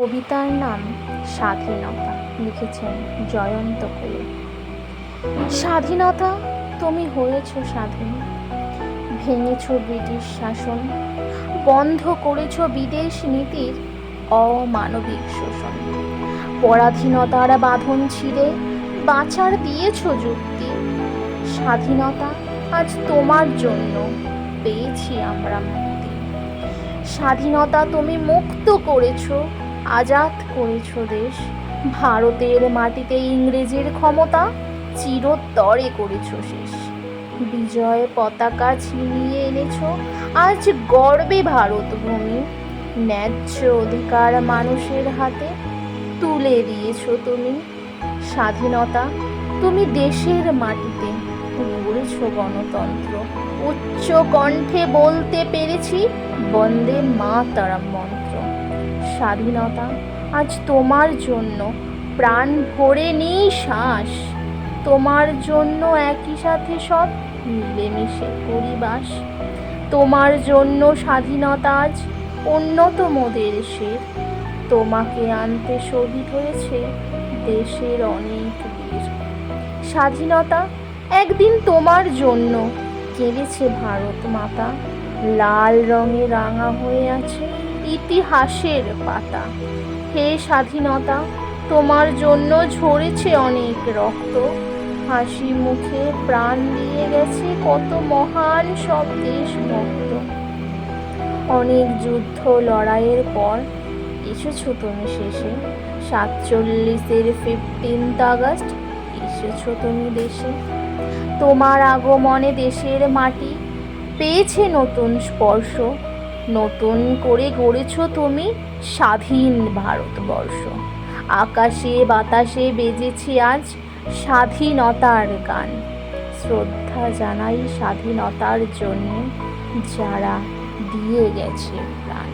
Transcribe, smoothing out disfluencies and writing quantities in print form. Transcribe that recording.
কবিতার নাম স্বাধীনতা, লিখেছেন জয়ন্ত কুলে। স্বাধীনতা, তুমি হয়েছ স্বাধীন, ভেঙেছ ব্রিটিশ শাসন, বন্ধ করেছ বিদেশ নীতির অমানবিক শোষণ, পরাধীনতার বাঁধন ছিঁড়ে বাঁচার দিয়েছ যুক্তি। স্বাধীনতা, আজ তোমার জন্য পেয়েছি আমরা মুক্তি। স্বাধীনতা, তুমি মুক্ত করেছ, আজাদ করেছ দেশ। ভারতের মাটিতে ইংরেজের ক্ষমতা চিরতরে করেছ শেষ। বিজয় পতাকা ছিনিয়ে এনেছ, আজ গর্বে ভারত ভূমি। ন্যায্য অধিকার মানুষের হাতে তুলে দিয়েছ তুমি। স্বাধীনতা, তুমি দেশের মাটিতে গড়েছ গণতন্ত্র। উচ্চ কণ্ঠে বলতে পেরেছি বন্দে মাতরম মন্ত্র। স্বাধীনতা, আজ তোমার জন্য প্রাণ ভরে নিঃশ্বাস। তোমার জন্য একই সাথে সব মিলেমিশে পরিবাস। তোমার জন্য স্বাধীনতা আজ উন্নতম দেশের। তোমাকে আনতে শহীদ হয়েছে দেশের অনেক বীর। স্বাধীনতা, একদিন তোমার জন্য কেঁদেছে ভারত মাতা। লাল রঙে রাঙা হয়ে আছে ইতিহাসের পাতা। হে স্বাধীনতা, তোমার জন্য ঝরেছে অনেক রক্ত। হাসি মুখে প্রাণ দিয়ে গেছে কত মহান সব দেশভক্ত। অনেক যুদ্ধ লড়াইয়ের পর এসেছো তুমি শেষে। 47-এর 15 আগস্ট এসেছো তুমি দেশে। তোমার আগমনে দেশের মাটি পেয়েছে নতুন স্পর্শ। নতুন করে গড়েছ তুমি স্বাধীন ভারতবর্ষ। আকাশে বাতাসে বেজেছে আজ স্বাধীনতার গান। শ্রদ্ধা জানাই স্বাধীনতার জন্য যারা দিয়ে গেছে প্রাণ।